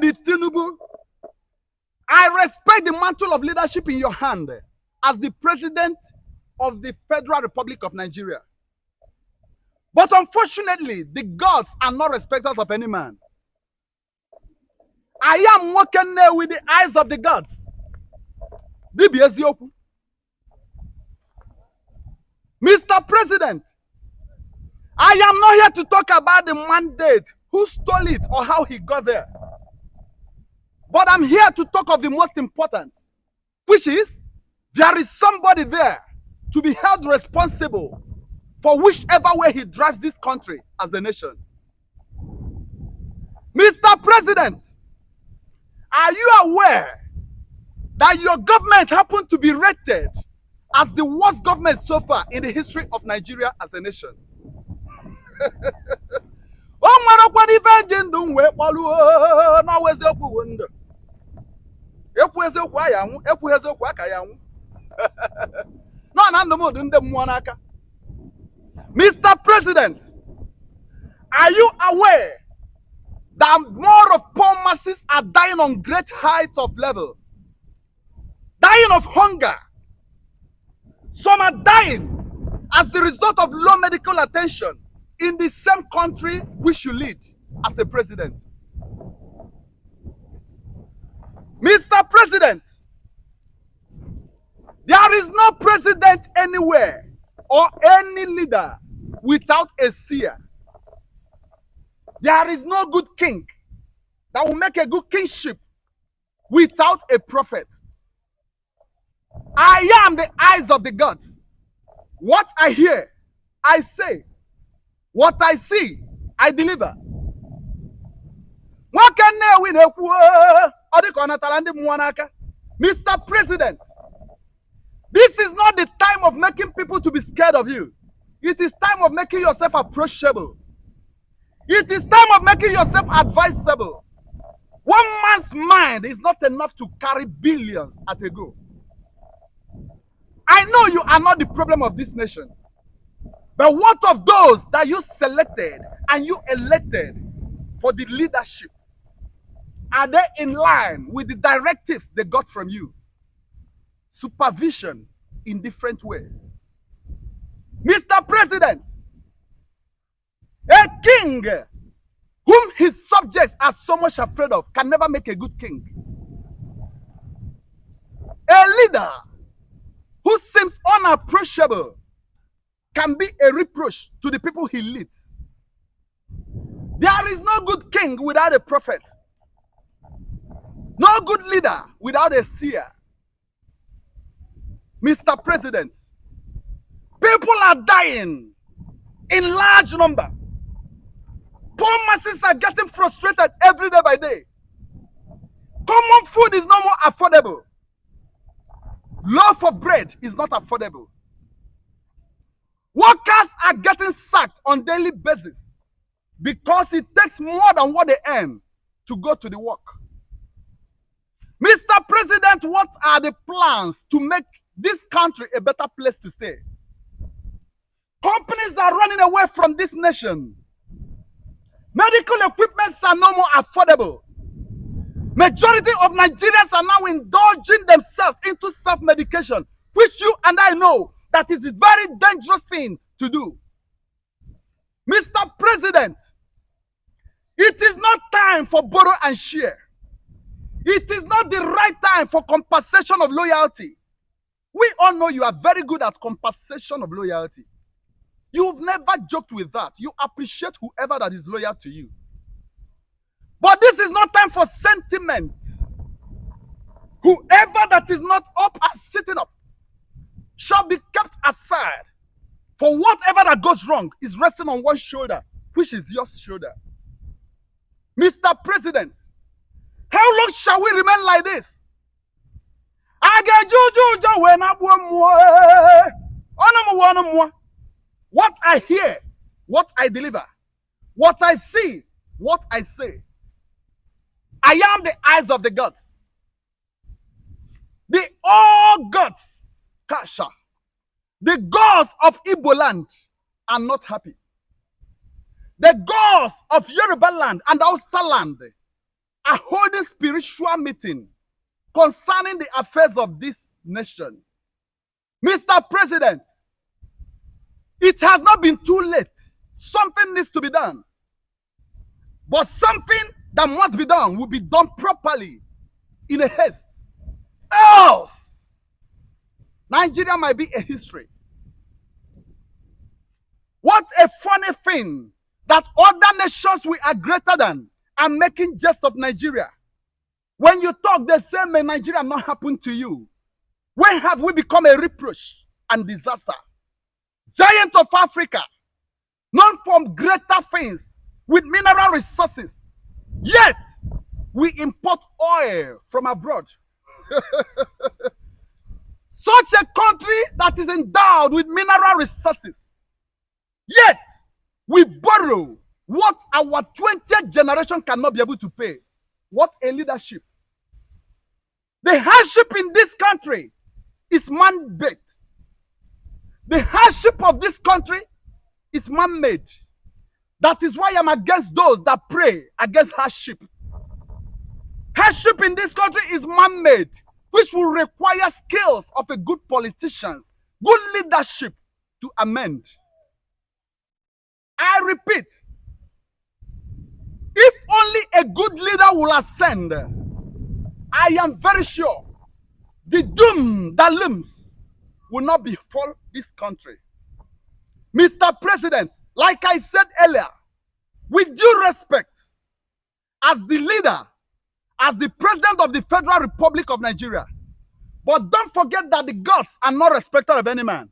Lady Tinubu, I respect the mantle of leadership in your hand as the president of the Federal Republic of Nigeria. But unfortunately, the gods are not respecters of any man. I am walking there with the eyes of the gods. Mr. President, I am not here to talk about the mandate, who stole it or how he got there. But I'm here to talk of the most important, which is there is somebody there to be held responsible for whichever way he drives this country as a nation. Mr. President, are you aware that your government happened to be rated as the worst government so far in the history of Nigeria as a nation? Mr. President, are you aware that more of poor masses are dying on great heights of level, dying of hunger? Some are dying as the result of low medical attention in the same country which you lead as a president. Mr. President, there is no president anywhere or any leader without a seer. There is no good king that will make a good kingship without a prophet. I am the eyes of the gods. What I hear, I say. What I see, I deliver. Mr. President, this is not the time of making people to be scared of you. It is time of making yourself approachable. It is time of making yourself advisable. One man's mind is not enough to carry billions at a go. I know you are not the problem of this nation. But what of those that you selected and you elected for the leadership? Are they in line with the directives they got from you? Supervision in different way. Mr. President, a king whom his subjects are so much afraid of can never make a good king. A leader who seems unapproachable can be a reproach to the people he leads. There is no good king without a prophet. No good leader without a seer. Mr. President, people are dying in large number. Poor masses are getting frustrated every day by day. Common food is no more affordable. Loaf of bread is not affordable. Workers are getting sacked on daily basis because it takes more than what they earn to go to the work. Mr. President, what are the plans to make this country a better place to stay? Companies are running away from this nation. Medical equipments are no more affordable. Majority of Nigerians are now indulging themselves into self-medication, which you and I know that is a very dangerous thing to do. Mr. President, it is not time for borrow and share. It is not the right time for compensation of loyalty. We all know you are very good at compensation of loyalty. You've never joked with that. You appreciate whoever that is loyal to you. But this is not time for sentiment. Whoever that is not up and sitting up shall be kept aside. For whatever that goes wrong is resting on one shoulder, which is your shoulder. Mr. President, how long shall we remain like this? What I hear, what I deliver, what I see, what I say. I am the eyes of the gods. The all gods, Kasha, the gods of Igbo land are not happy. The gods of Yoruba land and Hausa land are holding spiritual meeting concerning the affairs of this nation. Mr. President, it has not been too late. Something needs to be done. But something that must be done will be done properly in a haste. Else, Nigeria might be a history. What a funny thing that other nations we are greater than are making jest of Nigeria. When you talk, they say, may Nigeria not happen to you. When have we become a reproach and disaster? Giant of Africa, known for greater things with mineral resources, yet we import oil from abroad. Such a country that is endowed with mineral resources, yet we borrow what our 20th generation cannot be able to pay. What a leadership. The hardship in this country is man-made. The hardship of this country is man-made. That is why I'm against those that pray against hardship. Hardship in this country is man-made, which will require skills of a good politicians, good leadership to amend. I repeat, if only a good leader will ascend, I am very sure the doom that looms will not befall this country. Mr. President, like I said earlier, with due respect, as the leader, as the President of the Federal Republic of Nigeria, but don't forget that the gods are not respected of any man.